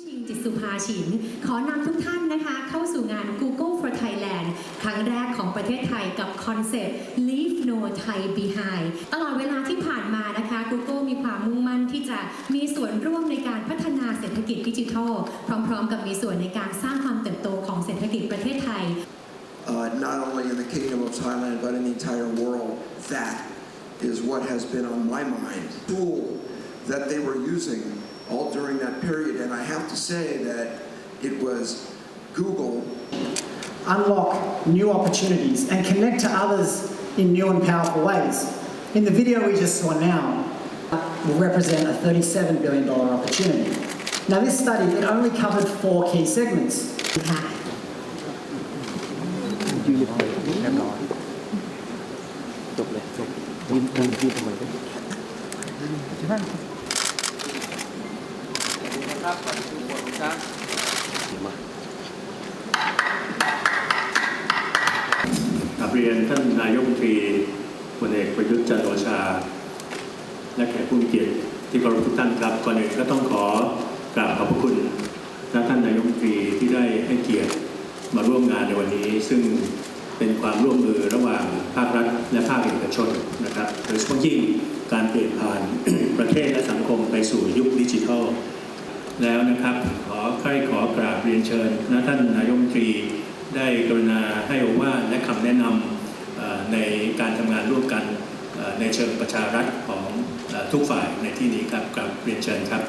ชิงจิตสุภาฉินขอนำทุกท่านนะคะเข้าสู่งาน Google for Thailand ครั้งแรกของประเทศไทยกับคอนเซ็ปต์ Leave No Thai Behind ตลอดเวลาที่ผ่านมานะคะ Google มีความมุ่งมั่นที่จะมีส่วนร่วมในการพัฒนาเศรษฐกิจดิจิทัลพร้อมๆกับมีส่วนในการสร้างความเติบโตของเศรษฐกิจประเทศไทย Not only in the Kingdom of Thailand but in the entire world. That is what has been on my mind. Tool that they were using all during that period, and I have to say that it was Google. Unlock new opportunities and connect to others in new and powerful ways. In the video we just saw now, will represent a $37 billion opportunity. Now this study, it only covered 4 key segments. ยืดเลยเรียบร้อยจบเลยจบยืดทำไมใช่ไหมครับขอบคุณทุกคนครับกราบเรียนท่านนายกรัฐมนตรีพลเอกประยุทธ์จันทร์โอชาและแขกผู้มีเกียรติที่เคารพทุกท่านครับก่อนอื่นก็ต้องขอกราบขอบพระคุณท่านนายกรัฐมนตรีที่ได้ให้เกียรติมาร่วมงานในวันนี้ซึ่งเป็นความร่วมมือระหว่างภาครัฐและภาคเอกชนนะครับโดยเฉพาะยิ่งการเปลี่ยนผ่าน ประเทศและสังคมไปสู่ยุคดิจิทัลแล้วนะครับขอกราบเรียนเชิญท่านนายกรัฐมนตรีได้กรุณาให้โอวาทและคำแนะนำในการทำงานร่วมกันในเชิงประชารัฐของทุกฝ่ายในที่นี้ครับกราบเรียนเชิญครับ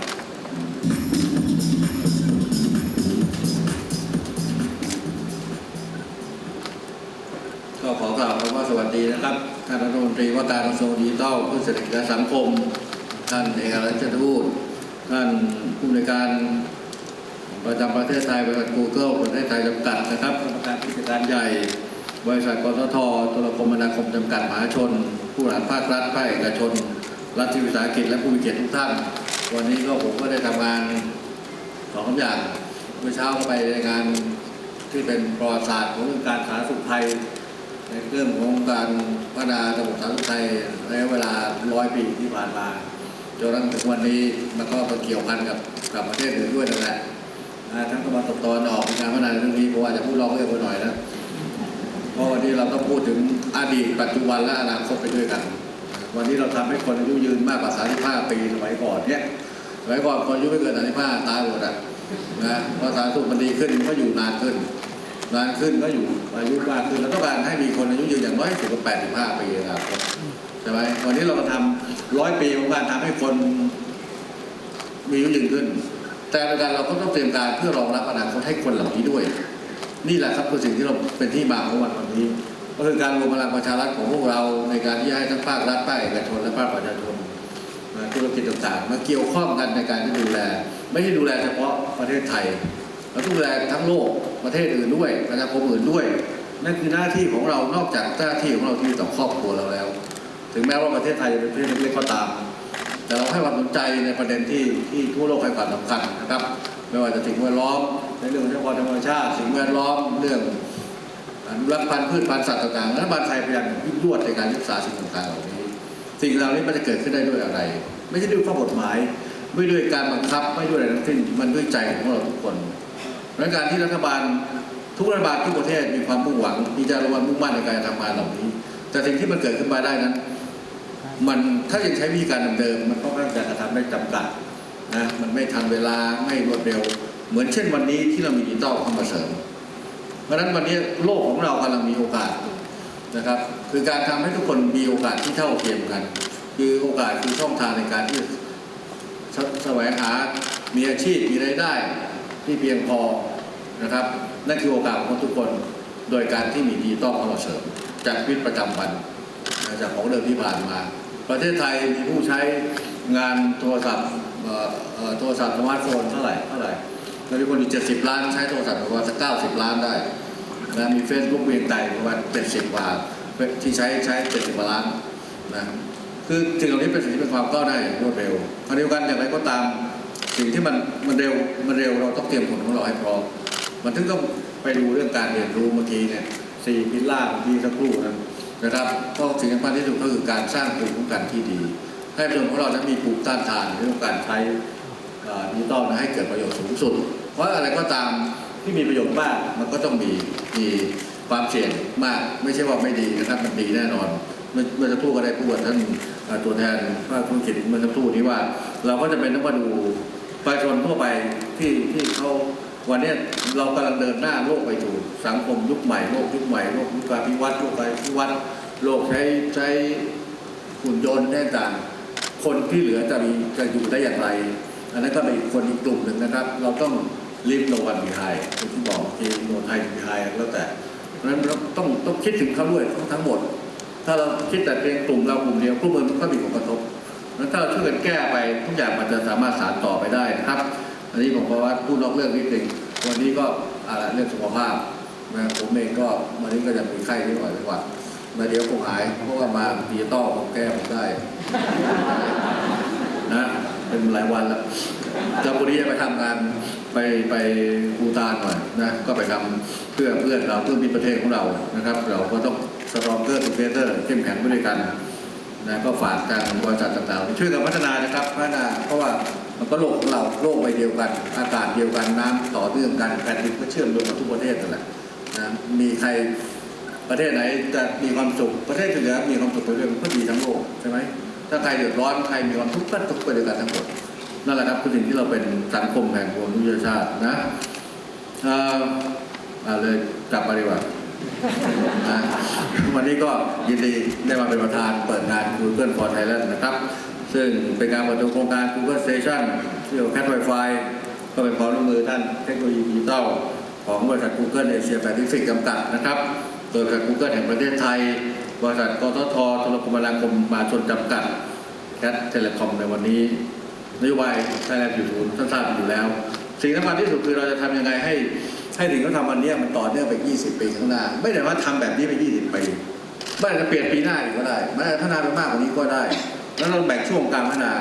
ก็ขอกล่าวคำว่าสวัสดีนะครับท่านรัฐมนตรีว่าการกระทรวงดิจิทัลเพื่อเศรษฐกิจและสังคมท่านเอกอัครราชทูตท่านผู้อำนวยการประจำประเทศไทยบริษัท Google ประเทศไทยจำกัดนะครับกรรมการผู้จัดการใหญ่บริษัทกสท.โทรคมนาคมจำกัดมหาชนผู้บริหารภาครัฐภาคเอกชนรัฐวิสาหกิจและผู้มีเกียรติทุกท่านวันนี้ผมก็ได้ทำงาน2 อย่างเมื่อเช้าก็ไปในงานที่เป็นประวัติศาสตร์ของเรื่องการสาธารณสุขไทยในเรื่องของการพัฒนาระบบสาธารณสุขไทยระยะเวลา100 ปีที่ผ่านมาจนถึงวันนี้มันก็เกี่ยวพันกับประเทศอื่นด้วยนั่นแหละทั้งตะวันตกตะวันออกในการพัฒนาเรื่องนี้เพราะว่าจะพูดลองเรื่องไปหน่อยนะเพราะวันนี้เราต้องพูดถึงอดีตปัจจุบันและอนาคตไปด้วยกันวันนี้เราทำให้คนอายุยืนมากกว่า35 ปีสมัยก่อนเนี่ยสมัยก่อนคนอายุไม่เกิน35ตายหมดนะเพราะสาธารณสุขมันดีขึ้นก็อยู่นานขึ้นก็อยู่อายุมากขึ้นแล้วต้องการให้มีคนอายุยืนอย่างน้อยถึง85 ปีนะครับใช่ไหมวันนี้เราก็ทำ100 ปีของการทำให้คนมีอายุยืนขึ้นแต่ในการเราก็ต้องเตรียมการเพื่อรองรับอนาคตให้คนเหล่านี้ด้วยนี่แหละครับคือสิ่งที่เราเป็นที่มาของวันนี้ก็คือการรวมพลังประชารัฐของพวกเราในการที่ให้ทั้งภาครัฐภาคเอกชนและภาคประชาชนธุรกิจต่างๆมาเกี่ยวข้องกันในการที่ดูแลไม่ใช่ดูแลเฉพาะประเทศไทยเราต้องดูแลทั้งโลกประเทศอื่นด้วยประชาคมอื่นด้วยนั่นคือหน้าที่ของเรานอกจากหน้าที่ของเราที่ต่อครอบครัวเราแล้วถึงแม้ว่าประเทศไทยจะเป็นประเทศเล็กๆก็ตามแต่เราให้ความสนใจในประเด็นที่ทั่วโลกให้ความสำคัญนะครับไม่ว่าจะสิ่งแวดล้อมในเรื่องทรัพยากรธรรมชาติสิ่งแวดล้อมเรื่องอนุรักษ์พันธุ์พืชพันธุ์สัตว์ต่างๆรัฐบาลไทยพยายามยิ่งยวดในการศึกษาสิ่งต่างๆเหล่านี้สิ่งเหล่านี้มันจะเกิดขึ้นได้ด้วยอะไรไม่ใช่ด้วยข้อกฎหมายไม่ด้วยการบังคับไม่ด้วยอะไรทั้งสิ้นมันด้วยใจของเราทุกคนเพราะการที่รัฐบาลทุกรัฐบาลทุกประเทศมีความมุ่งหวังมีจารย์มุ่งมั่นในการทำงานเหล่านี้แต่สิ่งที่มันเกิดขึ้นมาได้นั้นมันถ้ายังใช้วิธีการเดิมมันก็ค่อนข้างจะทำได้จำกัดนะมันไม่ทันเวลาไม่รวดเร็วเหมือนเช่นวันนี้ที่เรามีดิจิตอลเข้ามาเสริมเพราะฉะนั้นวันนี้โลกของเรากำลังมีโอกาสนะครับคือการทำให้ทุกคนมีโอกาสที่เท่าเทียมกันคือโอกาสคือช่องทางในการที่แสวงหามีอาชีพมีรายได้ที่เพียงพอนะครับนั่นคือโอกาสของทุกคนโดยการที่มีดิจิตอลเข้ามาเสริมจากชีวิตประจำวันจากของเดิมที่ผ่านมาประเทศไทยมีผู้ใช้งานโทรศัพท์สมาร์ทโฟนเท่าไหร่แล้วมีคนอยู่70 ล้านใช้โทรศัพท์ประมาณสัก90 ล้านได้นะมี Facebook เวียงไต่ประมาณ70 กว่าที่ใช้70 กว่าล้านนะคือสิ่งเหล่านี้เป็นสิ่งที่เป็นความก้าวหน้าอย่างรวดเร็วขณะเดียวกันอย่างไรก็ตามสิ่งที่มันเร็วเราต้องเตรียมผลของเราให้พร้อมมันถึงต้องไปดูเรื่องการเรียนรู้เมื่อกี้เนี่ย4 พิลล่าเมื่อกี้สักครู่นั้นนะครับก็สิ่งสำคัญที่สุดก็คือการสร้างภูมิคุ้มกันที่ดีให้ประชาชนของเรานั้นมีภูมิต้านทานในเรื่องการใช้ ดิจิตอลให้เกิดประโยชน์สูงสุดเพราะอะไรก็ตามที่มีประโยชน์มากมันก็ต้องมีความเสี่ยงมากไม่ใช่ว่าไม่ดีนะครับมันดีแน่นอนเมื่อสักครู่ก็ได้พูดกับท่านตัวแทนภาคธุรกิจเมื่อสักครู่นี้ว่าเราก็จะเป็นต้องมาดูประชาชนทั่วไปที่เขาวันนี้เรากำลังเดินหน้าโลกไปสู่สังคมยุคใหม่โลกยุคใหม่โลกยุคการพิวัตรโลกการพิวัตรโลกใช้หุ่นยนต์ต่างๆคนที่เหลือจะอยู่ได้อย่างไรอันนั้นก็เป็นคนอีกกลุ่มหนึ่งนะครับเราต้องลิฟต์โนวันบีไฮที่บอกที่โนไทยบีไฮแล้วแต่เพราะฉะนั้นเราต้องคิดถึงเขาด้วยทั้งหมดถ้าเราคิดแต่เพียงกลุ่มเรากลุ่มเดียวกลุ่มอื่นมันก็มีผลกระทบแล้วถ้าเราช่วยกันแก้ไปทุกอย่างมันจะสามารถสานต่อไปได้นะครับอันนี้ผมว่าพูดนอกเรื่องนิดนึงวันนี้ก็เรื่องสุขภาพนะผมเองก็วันนี้ก็จะมีไข้นิดหน่อยจังหวัดมาเดี๋ยวคงหายเพราะว่ามาดิจิตอลผมแก้ผมได้นะเป็นหลายวันแล้วจากวันนี้จะไปทำงานไปภูฏานหน่อยนะก็ไปทำเพื่อเพื่อนเราเพื่อมีประเทศของเรานะครับเราก็ต้องstronger together เข้มแข็งไปด้วยกันนะก็ฝากทางบริษัทต่างๆช่วยกันพัฒนานะครับพัฒนาเพราะว่ามันก็โลกของเราโลกใบเดียวกันอากาศเดียวกันน้ำต่อเนื่องกันแผ่นดินก็เชื่อมโยงกับทุกประเทศนั่นแหละนะมีใครประเทศไหนจะมีความสุขประเทศที่เหลือมีความสุขไปด้วยมันก็ดีทั้งโลกใช่ไหมถ้าใครเดือดร้อนใครมีความทุกข์ก็ทุกข์ไปด้วยกันทั้งหมดนั่นแหละครับคือสิ่งที่เราเป็นสังคมแห่งมนุษยชาตินะเลยกลับมาดีกว่าวันนี้ก็ยินดีได้มาเป็นประธานเปิดงาน Google for Thailand นะครับซึ่งเป็นการเปิดตัวโครงการ Google Station ที่เรียกว่า Cat Wi-Fi ก็เป็นความร่วมมือท่านเทคโนโลยีดิจิทัลของบริษัท Google Asia Pacific จำกัดนะครับโดยบริษัท Google แห่งประเทศไทยบริษัทกทท.โทรคมนาคมมหาชนจำกัด Cat Telecom ในวันนี้นโยบาย Thailand อยู่ศูนย์ท่านทราบอยู่แล้วสิ่งสำคัญที่สุดคือเราจะทำยังไงให้ถึงเขาทำวันนี้มันต่อเนื่องไป20 ปีข้างหน้าไม่ได้ว่าทำแบบนี้ไป20 ปีไม่ได้จะเปลี่ยนปีหน้าอีกก็ได้ไม่ได้พัฒนาไปมากกว่านี้ก็ได้แล้วเราแบ่งช่วงการพัฒนา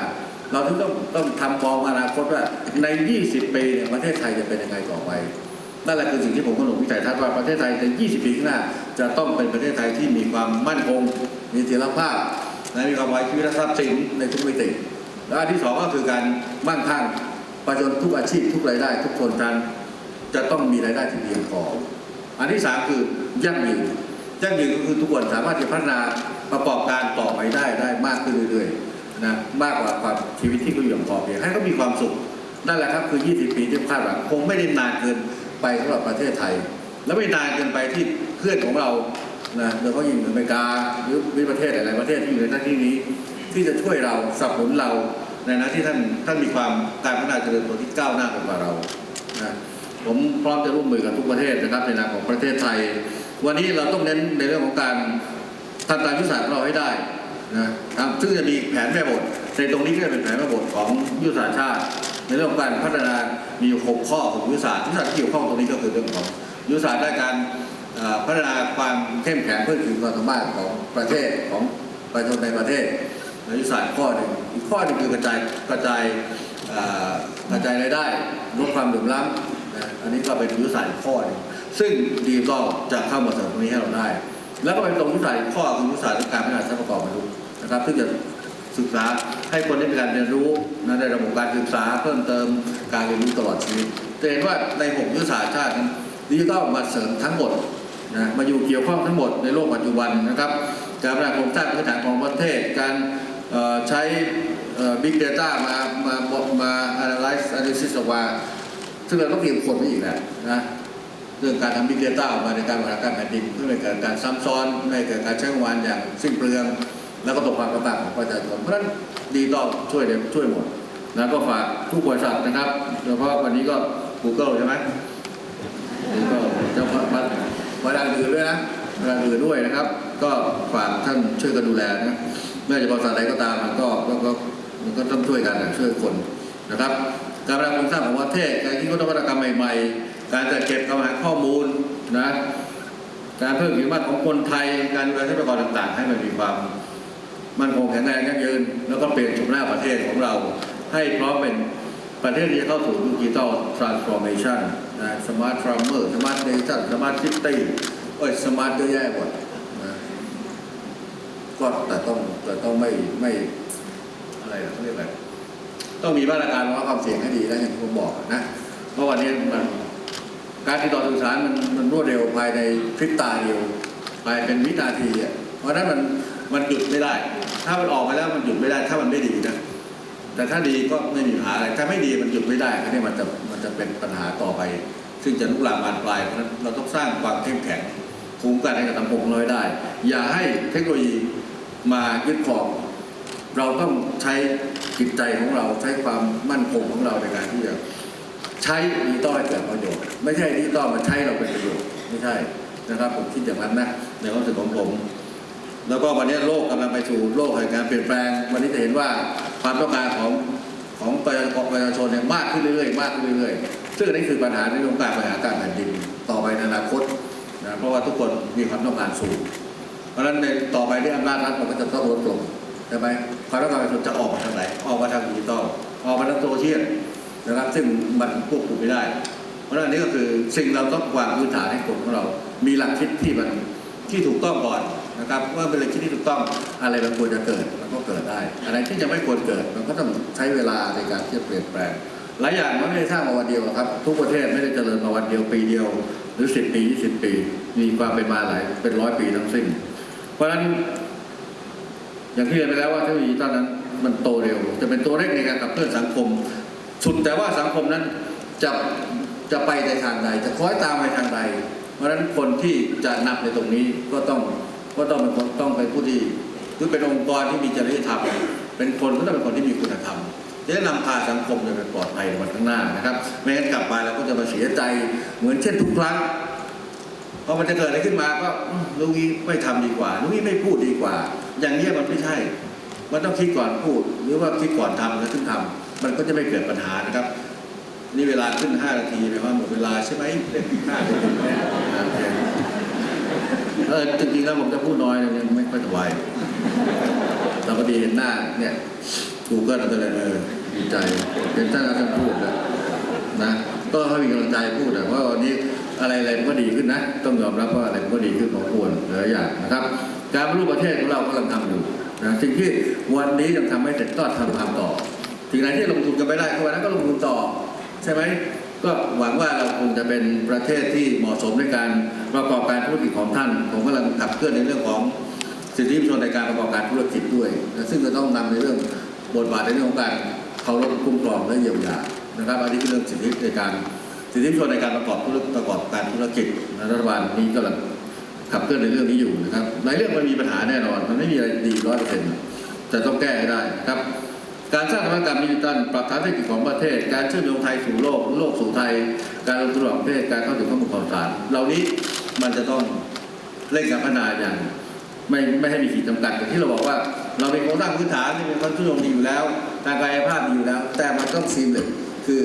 เราต้องทำมองอนาคตว่าใน20 ปีเนี่ยประเทศไทยจะเป็นยังไงต่อไปนั่นแหละคือสิ่งที่ผมกำหนดวิสัยทัศน์ว่าประเทศไทยใน20 ปีข้างหน้าจะต้องเป็นประเทศไทยที่มีความมั่นคงมีเสถียรภาพและมีความไว้ชีวิตและทรัพย์สินในทุกมิติและอันที่2ก็คือการมั่งคั่งประชาชนทุกอาชีพทุกรายได้ทุกคนกันจะต้องมีรายได้ที่เพียงพออันที่3คือยั่งยืนก็คือทุกคนสามารถจะพัฒนาประกอบการต่อไปได้มากขึ้นเรื่อยๆนะมากกว่าความชีวิตที่เขาอยู่อย่างพอเพียงให้เขามีความสุขนั่นแหละครับคือ20 ปีที่คาดหวังคงไม่ได้นานเกินไปสำหรับประเทศไทยและไม่นานเกินไปที่เพื่อนของเรานะโดยเฉพาะยิ่งอเมริกาหรือประเทศหลายประเทศที่อยู่ในหน้าที่นี้ที่จะช่วยเราสนับสนุนเราในหน้าที่ท่านมีความการพัฒนาเจริญตัวที่ก้าวหน้ากว่าเรานะผมพร้อมจะร่วมมือกับทุกประเทศนะครับในนามของประเทศไทยวันนี้เราต้องเน้นในเรื่องของการทำตามยุทธศาสตร์ของเราให้ได้นะซึ่งจะมีแผนแม่บทในตรงนี้ก็จะเป็นแผนแม่บทของยุทธศาสตร์ชาติในเรื่องของการพัฒนามีอยู่6 ข้อของยุทธศาสตร์ที่เกี่ยวข้องตรงนี้ก็คือเรื่องของยุทธศาสตร์ด้านการพัฒนาความเข้มแข็งเพื่อถึงความสามารถของประเทศของประชาชนในประเทศยุทธศาสตร์ข้อหนึ่งอีกข้อหนึ่งคือกระจายรายได้ลดความเหลื่อมล้ำอันนี้ก็เป็นยุทธศาสตร์ข้อหนึ่งซึ่งดิจิทัลจะเข้ามาเสริมตรงนี้ให้เราได้แล้วก็เป็นตรงยุทธศาสตร์ข้อคือยุทธศาสตร์การพัฒนาทรัพยากรมนุษย์นะครับซึ่งจะศึกษาให้คนได้มีการเรียนรู้ในระบบการศึกษาเพิ่มเติมการเรียนรู้ตลอดชีวิตจะเห็นว่าใน6ยุทธศาสตร์ชาตินั้นดิจิทัลมาเสริมทั้งหมดนะมาอยู่เกี่ยวข้องทั้งหมดในโลกปัจจุบันนะครับการพัฒนาโครงสร้างพื้นฐานของประเทศการใช้Big Data มา analysis ออกมาซึ่งเราต้องเตรียมคนไว้อีกแหละนะเรื่องการทำ Big Data ออกมาในการบริหารการแผ่นดินเพื่อไม่เกิดการซ้ำซ้อนไม่เกิดการใช้งานอย่างสิ้นเปลืองแล้วก็ตกความลำบากของประชาชนเพราะฉะนั้นดีต้องช่วยหมดแล้วก็ฝากทุกบริษัทนะครับโดยเฉพาะวันนี้ก็ Google ใช่ไหมนี่ก็จะมาดังอื่นด้วยนะดังอื่นด้วยนะครับก็ฝากท่านช่วยกันดูแลนะไม่ว่าจะบริษัทใดก็ตามมันก็ต้องช่วยกันช่วยคนนะครับการพัฒนาโครงสร้างของประเทศการคิดค้นนวัตกรรมใหม่ๆการจัดเก็บกำลังข้อมูลนะการเพิ่มขีดความของคนไทยการดูแลทรัพยากรต่างๆให้มันมีความมั่นคงแข็งแรงยั่งยืนแล้วก็เปลี่ยนโฉมหน้าประเทศของเราให้พร้อมเป็นประเทศที่จะเข้าสู่ดิจิทัลทรานส์ฟอร์เมชันนะสมาร์ททรัมเมอร์สมาร์ทเนชั่นสมาร์ทซิตี้สมาร์ทเยอะแยะหมดนะก็แต่ต้องไม่อะไรเขาเรียกอะไร ต้องมีมาตรการวัดความเสี่ยงให้ดีนะอย่างที่ผมบอกนะเพราะวันนี้มันการติดต่อสื่อสารมันรวดเร็วภายในพริบตาเดียวภายเป็นวินาทีอ่ะเพราะฉะนั้นมันหยุดไม่ได้ ถ้ามันออกไปแล้วมันหยุดไม่ได้ถ้ามันไม่ดีนะแต่ถ้าดีก็ไม่มีปัญหาอะไรถ้าไม่ดีมันหยุดไม่ได้อันนี้มันจะเป็นปัญหาต่อไปซึ่งจะลุกลามบานปลายเพราะฉะนั้นเราต้องสร้างความเข้มแข็งภูมิคุ้มกันให้กับสังคมน้อยได้อย่าให้เทคโนโลยีมายึดครองเราต้องใช้จิตใจของเราใช้ความมั่นคงของเราในการที่จะใช้ดิจิตอลให้เกิดประโยชน์ไม่ใช่ดิจิตอลมาใช้เราเป็นประโยชน์ไม่ใช่นะครับผมคิดอย่างนั้นนะในความรู้สึกของผมแล้วก็วันนี้โลกกำลังไปสู่โลกแห่งการเปลี่ยนแปลงวันนี้จะเห็นว่าความต้องการของประชาชนเนี่ยมากขึ้นเรื่อยๆมากขึ้นเรื่อยๆซึ่งอันนี้คือปัญหาในเรื่องการบริหารการแผ่นดินต่อไปในอนาคตนะเพราะว่าทุกคนมีความต้องการสูงเพราะฉะนั้นในต่อไปที่อำนาจรัฐมันก็จะต้องลดลงใช่ไหมความต้องการประชาชนจะออกมาทางไหนออกมาทางดิจิตอลออกมาทางโซเชียลนะครับซึ่งมันควบคุมไม่ได้เพราะฉะนั้นนี่ก็คือสิ่งเราต้องวางพื้นฐานให้คนของเรามีหลักคิดที่ถูกต้องก่อนนะครับว่าเป็นหลักคิดที่ถูกต้องอะไรมันควรจะเกิดมันก็เกิดได้อะไรที่จะไม่ควรเกิดมันก็ต้องใช้เวลาในการที่จะเปลี่ยนแปลงหลายอย่างมันไม่ได้สร้างมาวันเดียวครับทุกประเทศไม่ได้เจริญมาวันเดียวปีเดียวหรือ10 ปี 20 ปีมีความเป็นมาหลายเป็น100 ปีทั้งสิ้นเพราะฉะนั้นอย่างที่เรียนไปแล้วว่าเทคโนโลยีตอนนั้นมันโตเร็วจะเป็นตัวเร่งในการขับเคลื่อนสังคมสุดแต่ว่าสังคมนั้นจะไปในทางใดจะคล้อยตามไปทางใดเพราะฉะนั้นคนที่จะนำในตรงนี้ก็ต้องเป็นผู้ที่หรือเป็นองค์กรที่มีจริยธรรมเป็นคนก็ต้องเป็นคนที่มีคุณธรรมจะได้นำพาสังคมไปปลอดภัยในวันข้างหน้านะครับไม่งั้นกลับมาเราก็จะมาเสียใจเหมือนเช่นทุกครั้งพอมันจะเกิดอะไรขึ้นมาก็ลุงนี้ไม่ทำดีกว่าลุงนี้ไม่พูดดีกว่าอย่างนี้มันไม่ใช่มันต้องคิดก่อนพูดหรือว่าคิดก่อนทำแล้วถึงทำมันก็จะไม่เกิดปัญหานะครับนี่เวลาขึ้น5 นาทีแปลว่าหมดเวลาใช่ไหมเด็ก5 นาทีแน่จริงๆแล้วผมจะพูดน้อยยังไม่ค่อยสบายแต่พอดีเห็นหน้าเนี่ยกูก็เลยดีใจเป็นท่านพูดนะก็ให้มีกำลังใจพูดเพราะวันนี้อะไรมันก็ดีขึ้นนะต้องยอมรับว่าอะไรมันก็ดีขึ้นพอควรหลายอย่างนะครับการรู้ประเทศของเรากำลังทำอยู่นะสิ่งที่วันนี้ยังทำไม่เสร็จก็ทำต่อสิ่งไหนที่ลงทุนกันไม่ได้วันนั้นก็ลงทุนต่อใช่ไหมก็หวังว่าเราคงจะเป็นประเทศที่เหมาะสมในการประกอบการธุรกิจของท่านผมกำลังขับเคลื่อนในเรื่องของสิทธิมนุษยชนในการประกอบการธุรกิจด้วยซึ่งจะต้องนำในเรื่องบทบาทในเรื่องของการเคารพคุ้มครองและเยียวยานะครับอันนี้คือเรื่องสิทธิมนุษยชนในการประกอบการธุรกิจรัฐบาลนี้กำลังขับเคลื่อนในเรื่องนี้อยู่นะครับในเรื่องมันมีปัญหาแน่นอนมันไม่มีอะไรดี 100%แต่ต้องแก้ให้ได้นะครับการสร้างนวัตกรรมดิจิทัลปรับฐานเศรษฐกิจของประเทศการเชื่อมโยงไทยสู่โลกสู่ไทยการลงทุนระหว่างประเทศการเข้าถึงข้อมูลข่าวสารเหล่านี้มันจะต้องเร่งการพัฒนาอย่างไม่ให้มีขีดจำกัดอย่างที่เราบอกว่าเราเป็นโครงสร้างพื้นฐานที่เป็นความเชื่อมโยงดีอยู่แล้วทางกายภาพดีอยู่แล้วแต่มันต้องซีมเลยคือ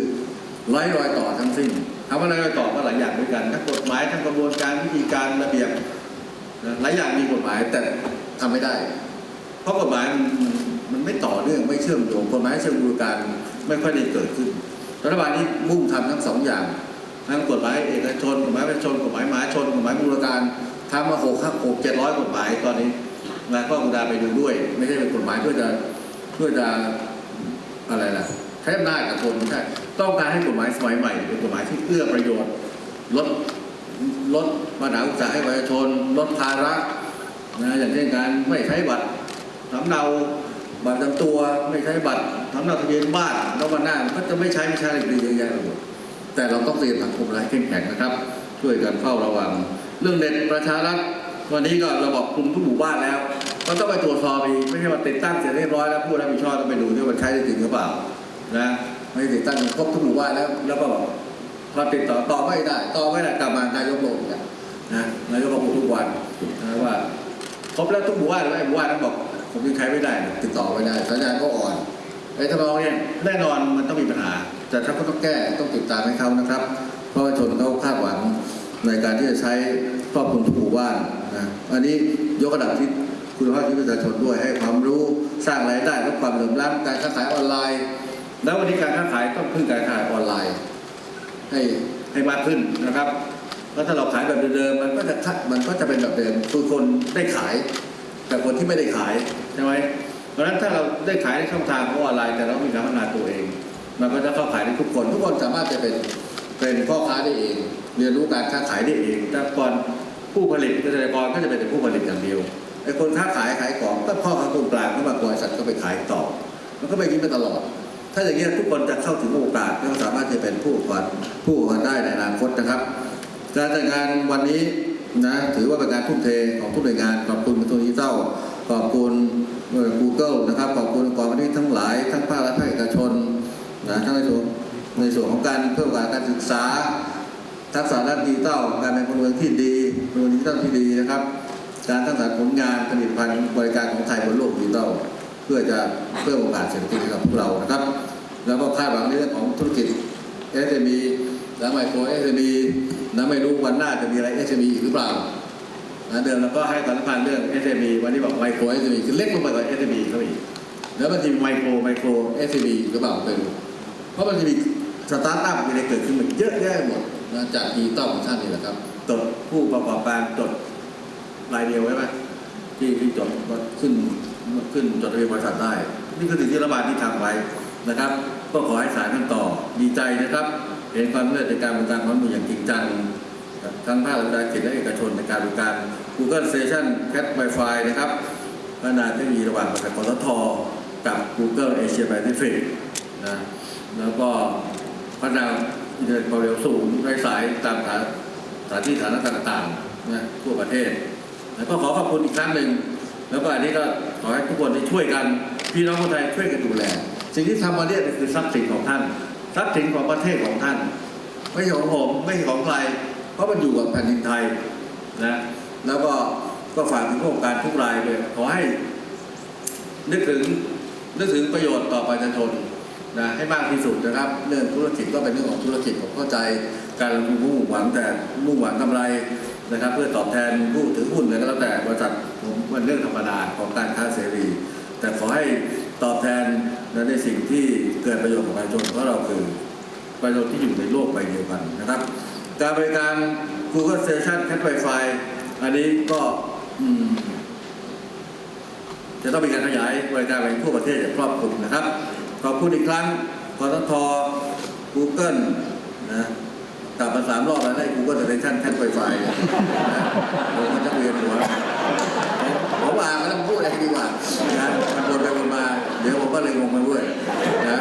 รอยต่อทั้งสิ้นคำว่ารอยต่อก็หลายอย่างด้วยกันทั้งกฎหมายทั้งกระบวนการวิธีการระเบียบหลายอย่างมีกฎหมายแต่ทำไม่ได้เพราะกฎหมายมันไม่ต่อเนื่องไม่เชื่อมโยงกฎหมายเชิงบริการไม่ค่อยได้เกิดขึ้นรัฐบาลนี้มุ่งทำทั้ง2 อย่างทั้งกฎหมายเอกชนกฎหมายประชาชนกฎหมายมหาชนกฎหมายบริการทำมา700 กฎหมายตอนนี้นะก็คุณดาไปดูด้วยไม่ใช่เป็นกฎหมายเพื่อจะอะไรล่ะใช้อำนาจกับคนไม่ใช่ต้องการให้กฎหมายสมัยใหม่เป็นกฎหมายที่เอื้อประโยชน์ลดปัญหาอุตสาหกรรมให้ประชาชนลดภาระนะอย่างเช่นการไม่ใช้บัตรสำเนาบัตรประจำตัวไม่ใช้บัตรสำเนาทะเบียนบ้านแล้ววันหน้ามันก็จะไม่ใช้อะไรเยอะแยะไปหมดแต่เราต้องเตรียมสังคมอะไรเข้มแข็งนะครับช่วยกันเฝ้าระวังเรื่องเน็ตประชารัฐวันนี้ก็เราบอกคุมทุกหมู่บ้านแล้วก็ต้องไปตรวจสอบอีกไม่ใช่ว่าติดตั้งเสร็จเรียบร้อยแล้วผู้รับผิดชอบต้องไปดูด้วยว่าใช้ได้จริงหรือเปล่านะไม่ติดตั้งครบทุกหมู่บ้านแล้วก็บอกพอติดต่อไม่ได้กลับมานายกลงนะนายกก็พูดทุกวันนะว่าครบแล้วทุกหมู่บ้านแล้วหมู่บ้านนั้นบอกผมยังใช้ไม่ได้ติดต่อไม่ได้สัญญาณก็อ่อนไอ้ทำนองนี้แน่นอนมันต้องมีปัญหาแต่ถ้าก็ต้องแก้ต้องติดตามให้เขานะครับเพราะว่าชนเขาคาดหวังในการที่จะใช้ครอบคลุมทุกหมู่บ้านนะอันนี้ยกระดับที่คุณภาพชีวิตประชาชนด้วยให้ความรู้สร้างรายได้ลดความเหลื่อมล้ำการค้าขายออนไลน์แล้ววันนี้การค้าขายต้องพึ่งการค้าขายออนไลน์ให้มากขึ้นนะครับแล้วถ้าเราขายแบบเดิมมันก็จะเป็นแบบเดิมคือคนได้ขายแต่คนที่ไม่ได้ขายใช่ไหม ราะฉะนั้นถ้าเราได้ขายในช่องทางของออนไลน์แต่เรามีการพัฒนาตัวเอง มันก็จะเข้าขายได้ทุกคนสามารถจะเป็นพ่อค้าได้เองเรียนรู้การค้าขายได้เองแต่ก่อนผู้ผลิตเกษตรกรก็จะเป็นแต่ผู้ผลิตอย่างเดียวไอ้คนค้าขายของก็พ่อค้าคนกลางก็มาบริษัทก็ไปขายต่อมันก็ไปยิ้มไปตลอดถ้าอย่างนี้ทุกคนจะเข้าถึงโอกาสก็สามารถจะเป็นผู้ประกอบได้ในอนาคตนะครับการจัดงานวันนี้นะถือว่าเป็นการทุ่มเทของทุกหน่วยงานขอบคุณกระทรวงดิจิทัลขอบคุณGoogle นะครับขอบคุณองค์กรพันธมิตรทั้งหลายทั้งภาครัฐภาคเอกชนนะทั้งในส่วนของการเพิ่มการศึกษาทักษะด้านดิจิทัลการเป็นพลเมืองที่ดีพลเมืองดิจิทัลที่ดีนะครับการสร้างสรรค์ผลงานผลิตภัณฑ์บริการของไทยบนโลกดิจิทัลเพื่อจะเพิ่มโอกาสเศรษฐกิจให้กับพวกเรานะครับแล้วก็คาดหวังในเรื่องของธุรกิจ SME และไมโคร SME นะไม่รู้วันหน้าจะมีอะไร SME อีกหรือเปล่าเดิมเราก็ให้ความสำคัญเรื่อง SME วันนี้บอกไมโคร SME คือเล็กลงไปกว่า SME เขาอีกแล้วมันจะมีไมโคร SME หรือเปล่าเป็นเพราะมันจะมีสตาร์ทอัพอะไรเกิดขึ้นมันเยอะแยะหมดนะจากดิจิตอลของชาตินี่แหละครับจดผู้ประกอบการจดรายเดียวไว้ไหมที่จดขึ้นจดทะเบียนบริษัทได้นี่คือสิ่งที่รัฐบาลที่ทำไว้นะครับก็ขอให้สารกันต่อดีใจนะครับเห็นความสำเร็จในการบริการความร่วมมืออย่างจริงจังทั้งภาครัฐเขตและเอกชนในการบริการ Google Station Cat Wi-Fi นะครับขณะที่มีระหว่างบริษัทปตท.กับ Google Asia Pacific นะแล้วก็พัฒนาอินเทอร์เน็ตความเร็วสูงไร้สายตามสถานที่ฐานะต่างๆนะทั่วประเทศแล้วก็ขอขอบคุณอีกครั้งหนึ่งแล้วก็อันนี้ก็ขอให้ทุกคนได้ช่วยกันพี่น้องคนไทยช่วยกันดูแลสิ่งที่ทำมาเนี่ยคือทรัพย์สินของท่านทรัพย์สินของประเทศของท่านไม่ใช่ของผมไม่ใช่ของใครเพราะมันอยู่กับแผ่นดินไทยนะแล้วก็ฝากถึงผู้ประกอบการทุกรายเลยขอให้นึกถึงประโยชน์ต่อประชาชนนะให้มากที่สุดนะครับเรื่องธุรกิจก็เป็นเรื่องของธุรกิจผมเข้าใจการลงทุนมุ่งหวังกำไรนะครับเพื่อตอบแทนผู้ถือหุ้นอะไรก็แล้วแต่บริษัทผมมันเรื่องธรรมดาของการค้าเสรีแต่ขอให้ตอบแทนในสิ่งที่เกิดประโยชน์กับประชาชนเพราะเราคือประชาชนที่อยู่ในโลกใบเดียวกันนะครับการบริการ Google Station Cat Wi-Fi อันนี้ก็จะต้องมีการขยายบริการไปทั่วประเทศอย่างครอบคลุมนะครับขอบคุณอีกครั้งปตท. Google นะกลับมา3 รอบแล้วได้ Google Station Cat Wi-Fi นะผมก็จะเวียนหัวผมอ่านไม่ต้องพูดอะไรดีกว่านะมันวนไปวนมาเดี๋ยวผมก็เลยงงไปด้วยนะ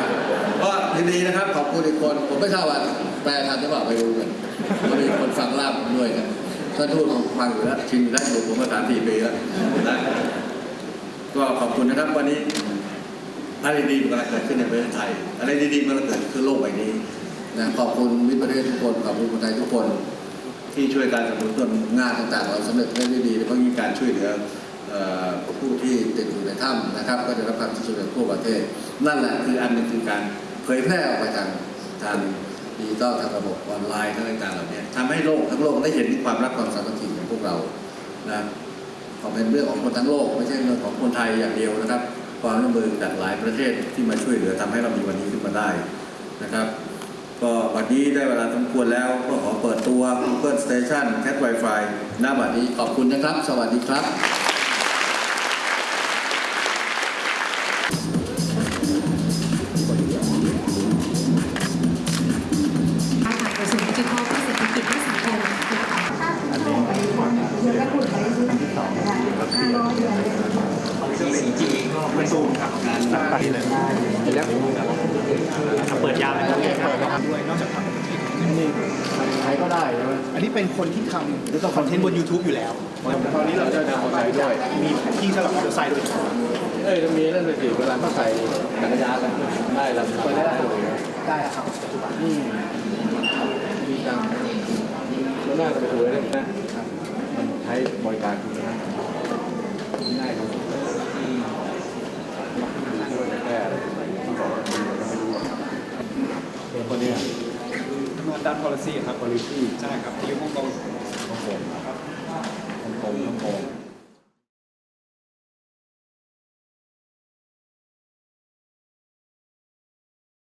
ก็ยินดีนะครับขอบคุณอีกคนผมไม่ทราบว่าแปลทันหรือเปล่าไปดูกันมีคนฟังล่ามด้วยกันท่านทูตของฟังอยู่แล้วชินได้อยู่ผมมา3-4 ปีแล้วนะก็ขอบคุณนะครับวันนี้อะไรดีๆมันกำลังเกิดขึ้นในประเทศไทยอะไรดีๆมันกำลังเกิดขึ้นโลกใบนี้นะขอบคุณมิตรประเทศทุกคนขอบคุณคนไทยทุกคนที่ช่วยการสนับสนุนงานต่างๆเราสำเร็จได้ดีเพราะมีการช่วยเหลือผู้ที่ติดอยู่ในถ้ำนะครับก็จะรับความช่วยเหลือทั่วประเทศนั่นแหละคืออันนึงคือการเผยแพร่ออกไปทางดิจิตอลทางระบบออนไลน์ต่างๆเหล่านี้ทำให้โลกทั้งโลกได้เห็นความรักความสามัคคีของพวกเรานะเป็นเรื่องของคนทั้งโลกไม่ใช่เรื่องของคนไทยอย่างเดียวนะครับความร่วมมือจากหลายประเทศที่มาช่วยเหลือทำให้เรามีวันนี้ขึ้นมาได้นะครับก็วันนี้ได้เวลาสมควรแล้วก็ขอเปิดตัว Google Station Cat Wi-Fi ณ บัดนี้ขอบคุณนะครับสวัสดีครับกระทรวงดิจิทัลเพื่อเศรษฐกิจและสังคมเปิดยาวเลยด้วยนอกจากทำใครก็ได้ใช่ไหมอันนี้เป็นคนที่ทำคอนเทนต์บน YouTube อยู่แล้วตอนนี้เราจะทำอะไรด้วยมีที่สำหรับมอเตอร์ไซค์ด้วยจะมีเรื่องอื่นเวลาเขาใส่จักรยานได้เราเปิดได้ได้ครับปัจจุบันมีจังแล้วน่าจะไปดูได้นะมันใช้บริการคุณนะง่ายครับแก้คนนี้ด้าน policy ครับ policy ใช่ครับที่ฮ่องกงของผม